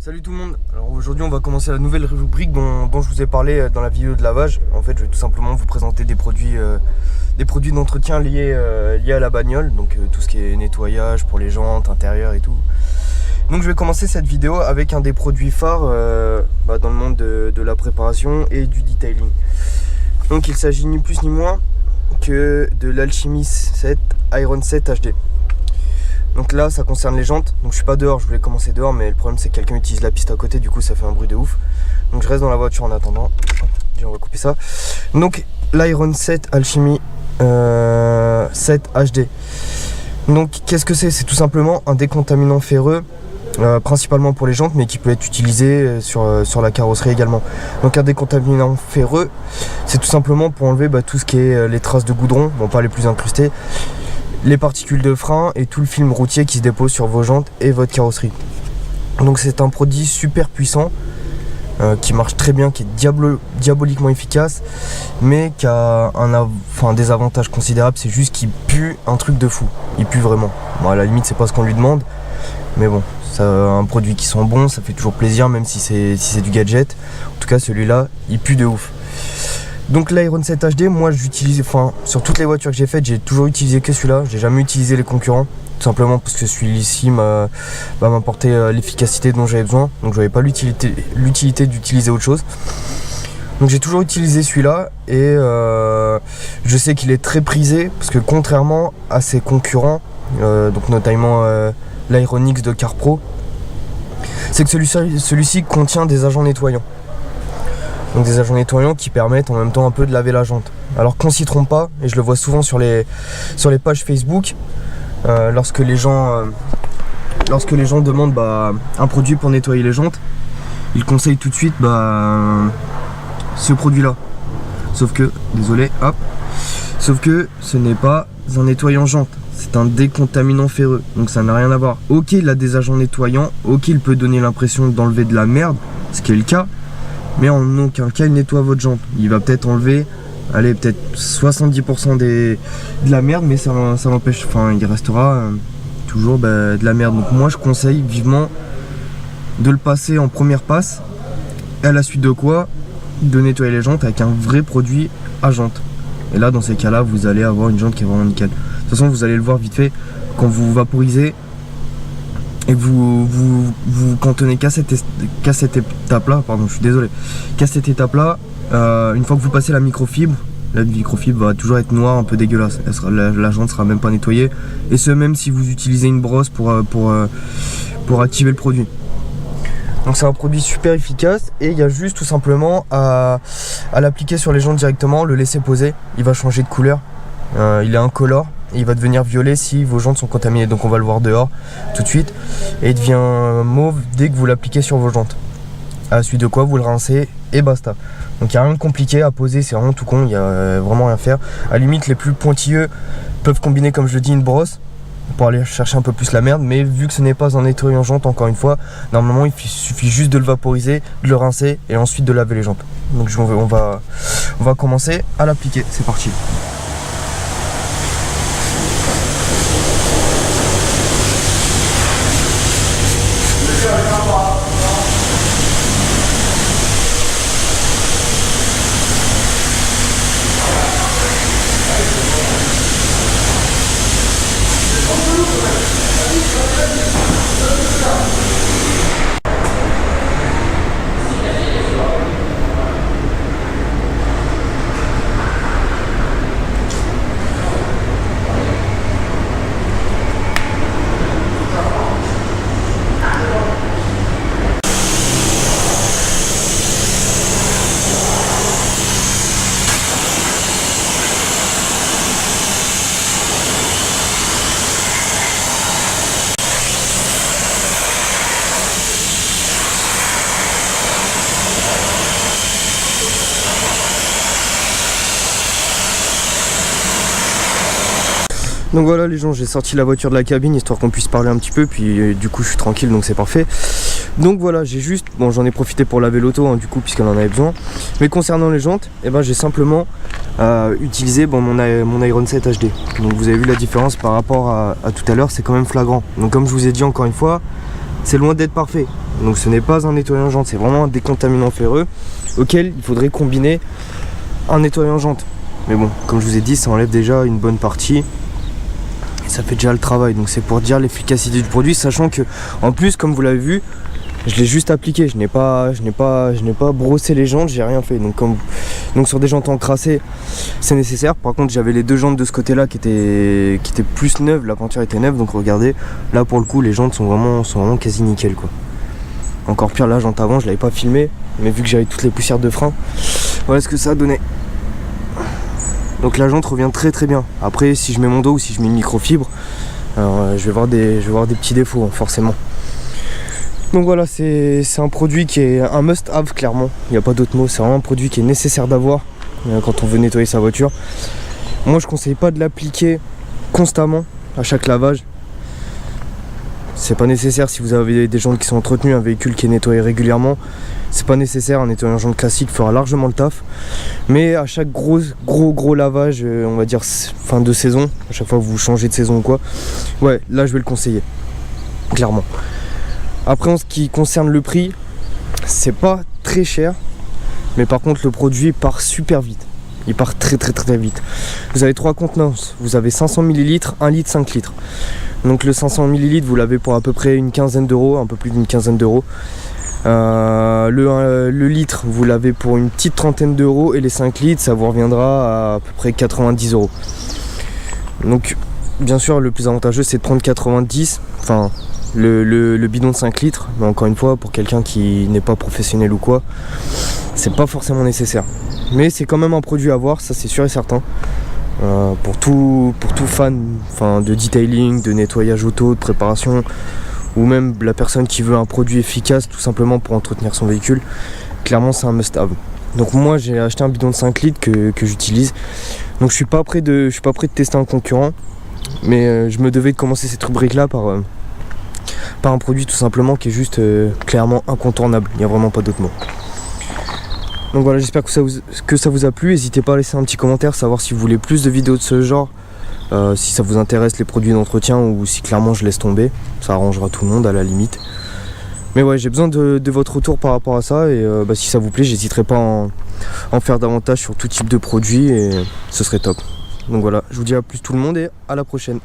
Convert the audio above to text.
Salut tout le monde. Alors aujourd'hui on va commencer la nouvelle rubrique dont je vous ai parlé dans la vidéo de lavage. En fait je vais tout simplement vous présenter des produits d'entretien liés à la bagnole. Donc tout ce qui est nettoyage pour les jantes, intérieur et tout. Donc je vais commencer cette vidéo avec un des produits phares dans le monde de la préparation et du detailing. Donc il s'agit ni plus ni moins que de l'Alchemy 7 Iron 7 HD. Donc là ça concerne les jantes, donc je suis pas dehors, je voulais commencer dehors mais le problème c'est que quelqu'un utilise la piste à côté, du coup ça fait un bruit de ouf. Donc je reste dans la voiture en attendant. On va couper ça. Donc l'Iron 7 Alchemy 7 HD. Donc qu'est-ce que c'est? C'est tout simplement un décontaminant ferreux, principalement pour les jantes, mais qui peut être utilisé sur la carrosserie également. Donc un décontaminant ferreux, c'est tout simplement pour enlever tout ce qui est les traces de goudron, bon pas les plus incrustées, les particules de frein et tout le film routier qui se dépose sur vos jantes et votre carrosserie. Donc c'est un produit super puissant qui marche très bien, qui est diaboliquement efficace, mais qui a un désavantage considérable, c'est juste qu'il pue un truc de fou. Il pue vraiment. Bon, à la limite c'est pas ce qu'on lui demande, mais bon, c'est un produit qui sent bon, ça fait toujours plaisir même si c'est du gadget. En tout cas celui-là il pue de ouf. Donc l'Iron 7 HD, moi j'utilise, sur toutes les voitures que j'ai faites, j'ai toujours utilisé que celui-là, j'ai jamais utilisé les concurrents, tout simplement parce que celui-ci m'apportait l'efficacité dont j'avais besoin, donc je n'avais pas l'utilité d'utiliser autre chose. Donc j'ai toujours utilisé celui-là et je sais qu'il est très prisé parce que contrairement à ses concurrents, donc notamment l'Iron X de CarPro, c'est que celui-ci contient des agents nettoyants. Donc des agents nettoyants qui permettent en même temps un peu de laver la jante. Alors qu'on s'y trompe pas, et je le vois souvent sur les pages Facebook, lorsque les gens demandent un produit pour nettoyer les jantes, ils conseillent tout de suite ce produit là. Sauf que, sauf que ce n'est pas un nettoyant jante, c'est un décontaminant ferreux, donc ça n'a rien à voir. Ok, il a des agents nettoyants, ok, il peut donner l'impression d'enlever de la merde, ce qui est le cas, mais en aucun cas il nettoie votre jante. Il va peut-être enlever, peut-être 70% de la merde, mais ça n'empêche, il restera toujours de la merde. Donc moi je conseille vivement de le passer en première passe, et à la suite de quoi de nettoyer les jantes avec un vrai produit à jante. Et là dans ces cas là vous allez avoir une jante qui est vraiment nickel. De toute façon vous allez le voir vite fait quand vous vaporisez et vous cantonnez qu'à cette étape là, qu'à cette étape là, une fois que vous passez la microfibre va toujours être noire, un peu dégueulasse, la jante sera même pas nettoyée, et ce même si vous utilisez une brosse pour activer le produit. Donc c'est un produit super efficace et il y a juste tout simplement à l'appliquer sur les jantes directement, le laisser poser, il va changer de couleur, il est incolore. Et il va devenir violet si vos jantes sont contaminées, donc on va le voir dehors tout de suite, et il devient mauve dès que vous l'appliquez sur vos jantes. À la suite de quoi vous le rincez et basta. Donc il n'y a rien de compliqué à poser, c'est vraiment tout con, il n'y a vraiment rien à faire. À la limite les plus pointilleux peuvent combiner, comme je le dis, une brosse pour aller chercher un peu plus la merde, mais vu que ce n'est pas un nettoyant jante, encore une fois, normalement il suffit juste de le vaporiser, de le rincer et ensuite de laver les jantes. Donc on va commencer à l'appliquer, c'est parti. Donc voilà les gens, j'ai sorti la voiture de la cabine histoire qu'on puisse parler un petit peu, puis du coup je suis tranquille donc c'est parfait. Donc voilà, j'ai juste, j'en ai profité pour laver l'auto du coup puisqu'elle en avait besoin. Mais concernant les jantes, j'ai simplement utilisé mon Iron 7 HD. Donc vous avez vu la différence par rapport à tout à l'heure, c'est quand même flagrant. Donc comme je vous ai dit encore une fois, c'est loin d'être parfait. Donc ce n'est pas un nettoyant jante, c'est vraiment un décontaminant ferreux auquel il faudrait combiner un nettoyant jante. Mais bon, comme je vous ai dit, ça enlève déjà une bonne partie et ça fait déjà le travail. Donc c'est pour dire l'efficacité du produit, sachant que en plus, comme vous l'avez vu, je l'ai juste appliqué, je n'ai pas brossé les jantes, j'ai rien fait. Donc sur des jantes encrassées, c'est nécessaire. Par contre, j'avais les deux jantes de ce côté-là qui étaient plus neuves, la peinture était neuve. Donc regardez, là pour le coup, les jantes sont vraiment quasi nickel, quoi. Encore pire, la jante avant, je l'avais pas filmé, mais vu que j'avais toutes les poussières de frein, voilà ce que ça a donné. Donc la jante revient très très bien. Après, si je mets mon dos ou si je mets une microfibre, alors, je vais voir des petits défauts, hein, forcément. Donc voilà, c'est un produit qui est un must-have, clairement. Il n'y a pas d'autre mot, c'est vraiment un produit qui est nécessaire d'avoir quand on veut nettoyer sa voiture. Moi, je ne conseille pas de l'appliquer constamment à chaque lavage. C'est pas nécessaire si vous avez des jantes qui sont entretenues, un véhicule qui est nettoyé régulièrement. C'est pas nécessaire, un nettoyant jante classique fera largement le taf. Mais à chaque gros lavage, on va dire fin de saison, à chaque fois que vous changez de saison ou quoi, ouais, là je vais le conseiller, clairement. Après, en ce qui concerne le prix, c'est pas très cher, mais par contre le produit part super vite. Il part très vite. Vous avez 3 contenances, vous avez 500 ml, 1 litre, 5 litres. Donc le 500 ml, vous l'avez pour à peu près une quinzaine d'euros, un peu plus d'une quinzaine d'euros. Le litre, vous l'avez pour une petite trentaine d'euros, et les 5 litres, ça vous reviendra à peu près 90 euros. Donc bien sûr, le plus avantageux, c'est de prendre 90, enfin le bidon de 5 litres, mais encore une fois, pour quelqu'un qui n'est pas professionnel ou quoi, c'est pas forcément nécessaire. Mais c'est quand même un produit à avoir, ça c'est sûr et certain. Pour tout fan, enfin, de detailing, de nettoyage auto, de préparation, ou même la personne qui veut un produit efficace tout simplement pour entretenir son véhicule, clairement c'est un must-have. Donc moi j'ai acheté un bidon de 5 litres que j'utilise. Donc je suis pas prêt de tester un concurrent, mais je me devais de commencer cette rubrique là par un produit tout simplement qui est juste clairement incontournable. Il n'y a vraiment pas d'autre mot. Donc voilà, j'espère que ça vous a plu. N'hésitez pas à laisser un petit commentaire, savoir si vous voulez plus de vidéos de ce genre, si ça vous intéresse les produits d'entretien, ou si clairement je laisse tomber. Ça arrangera tout le monde à la limite. Mais ouais, j'ai besoin de votre retour par rapport à ça, et si ça vous plaît, j'hésiterai pas à en faire davantage sur tout type de produits, et ce serait top. Donc voilà, je vous dis à plus tout le monde et à la prochaine.